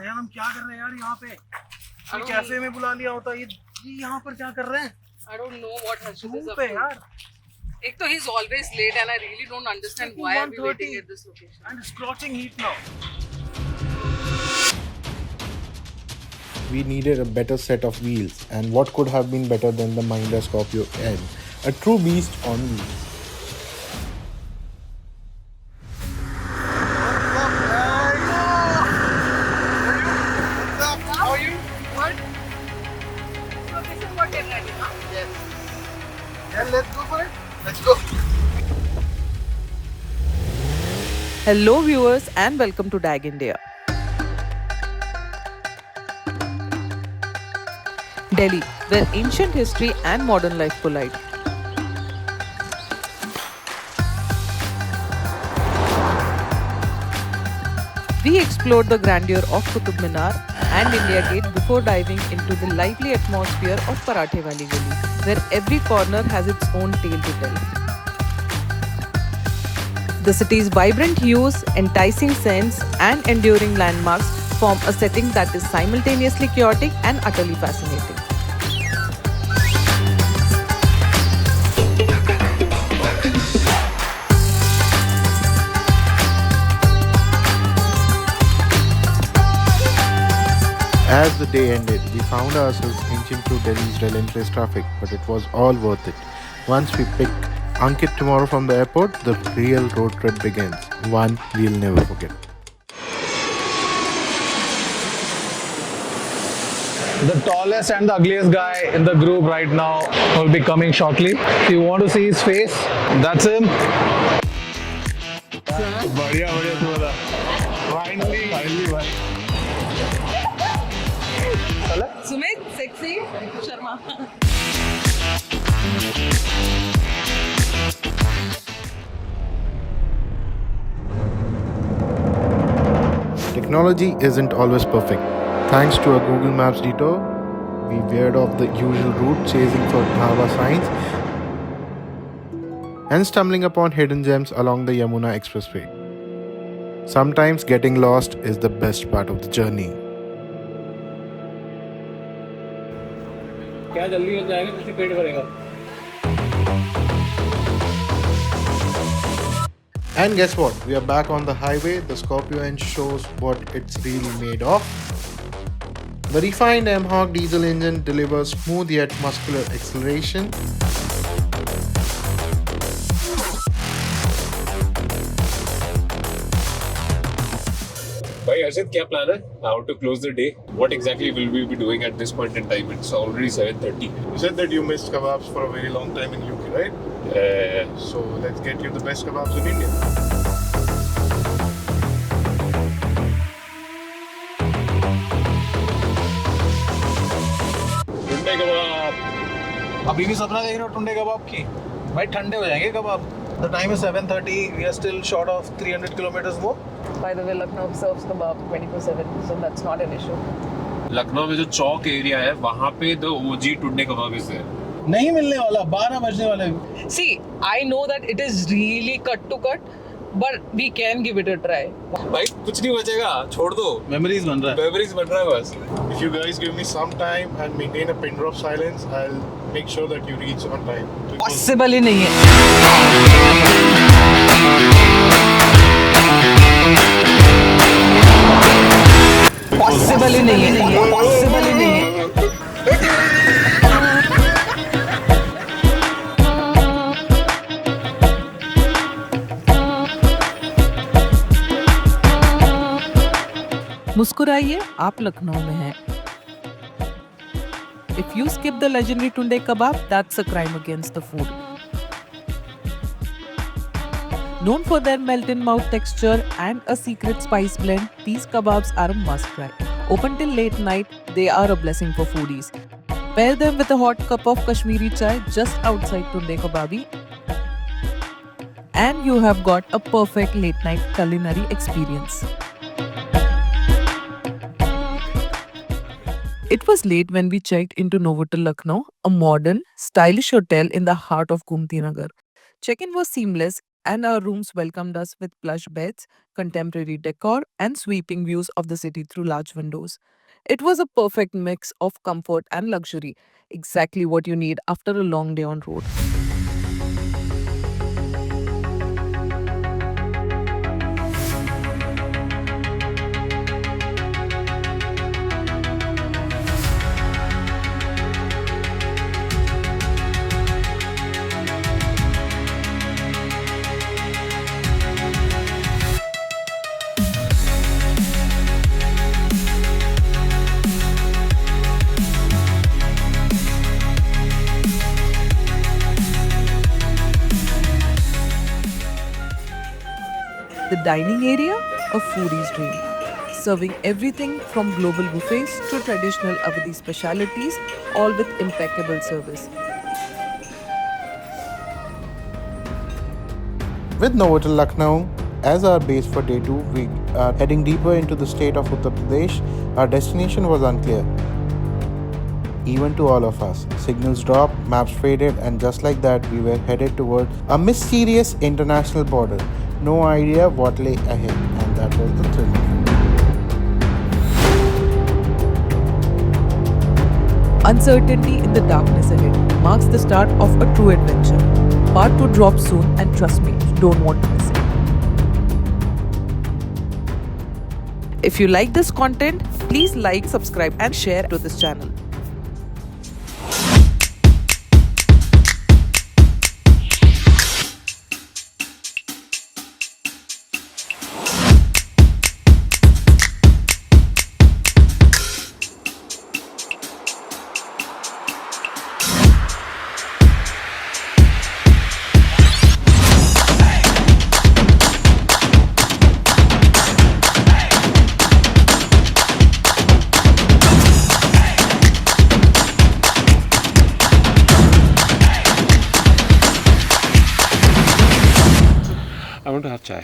यार हम क्या कर रहे हैं यार यहाँ पे? ये कैफे में बुला लिया होता। ये यहाँ पर क्या कर रहे हैं? I don't know what Harshit is धूप up है to. यार। एक तो he's always late and I really don't understand why are we waiting at this location. And it's scorching heat now. We needed a better set of wheels, and what could have been better than the Mahindra Scorpio N, a true beast on wheels. How are you? What? So this is what you're ready, huh? Yes. Yeah, let's go for it. Let's go. Hello viewers and welcome to DAG India. Delhi, where ancient history and modern life collide. We explored the grandeur of Qutub Minar and India Gate before diving into the lively atmosphere of Parathe Wali Gali, where every corner has its own tale to tell. The city's vibrant hues, enticing scents, and enduring landmarks form a setting that is simultaneously chaotic and utterly fascinating. As the day ended, we found ourselves inching through Delhi's relentless traffic, but it was all worth it. Once we pick Ankit tomorrow from the airport, the real road trip begins. One we'll never forget. The tallest and the ugliest guy in the group right now will be coming shortly. If you want to see his face, that's him. बढ़िया बढ़िया तू बता. Finally भाई. Sumit, sexy, Sharma. Technology isn't always perfect. Thanks to a Google Maps detour, we veered off the usual route chasing for Dhaba signs and stumbling upon hidden gems along the Yamuna Expressway. Sometimes getting lost is the best part of the journey. क्या जल्दी हो जाएगा किसी पेट भरेगा. And guess what? We are back on the highway. The Scorpio N shows what it's really made of. The refined M-Hawk diesel engine delivers smooth yet muscular acceleration. Bhai Arshit, क्या plan है? How to close the day? What exactly will we be doing at this point in time? It's already 7:30. You said that you missed kebabs for a very long time in UK, right? So let's get you the best kebabs in India. Tunday कबाब. अभी भी सपना देख रहे हो टुंडे कबाब की. भाई ठंडे हो जाएंगे कबाब. The time is 7:30. We are still short of 300 kilometers more. By the way, Lucknow serves kebab 24/7, so that's not an issue. Lucknow में जो चौक एरिया है वहाँ पे the OG Tunday kebab is there. नहीं मिलने वाला. 12 बजने वाले. See, I know that it is really cut to cut, but we can give it a try. भाई कुछ नहीं बचेगा. छोड़ दो. Memories बन रहा है. Memories बन रहा है बस. If you guys give me some time and maintain a pin drop silence, I'll make sure that you reach on time. Possible ही नहीं है. Possible ही नहीं है. Possible ही नहीं है. मुस्कुराइए, आप लखनऊ में हैं. If you skip the legendary Tunde kebab, that's a crime against the food. Known for their melt-in-mouth texture and a secret spice blend, these kebabs are a must-try. Open till late night, they are a blessing for foodies. Pair them with a hot cup of Kashmiri chai just outside Tunde Kebabi, and you have got a perfect late-night culinary experience. It was late when we checked into Novotel Lucknow, a modern, stylish hotel in the heart of Gomti Nagar. Check-in was seamless and our rooms welcomed us with plush beds, contemporary decor, and sweeping views of the city through large windows. It was a perfect mix of comfort and luxury, exactly what you need after a long day on road. The dining area, a foodie's dream, serving everything from global buffets to traditional Awadhi specialities, all with impeccable service. With Novotel Lucknow as our base for day 2, we are heading deeper into the state of Uttar Pradesh. Our destination was unclear, even to all of us. Signals dropped, maps faded, and just like that, we were headed toward a mysterious international border. No idea what lay ahead, and that was the thrill. Uncertainty in the darkness ahead marks the start of a true adventure. Part 2 drops soon, and trust me, you don't want to miss it. If you like this content, please like, subscribe, and share to this channel. I want to have chai.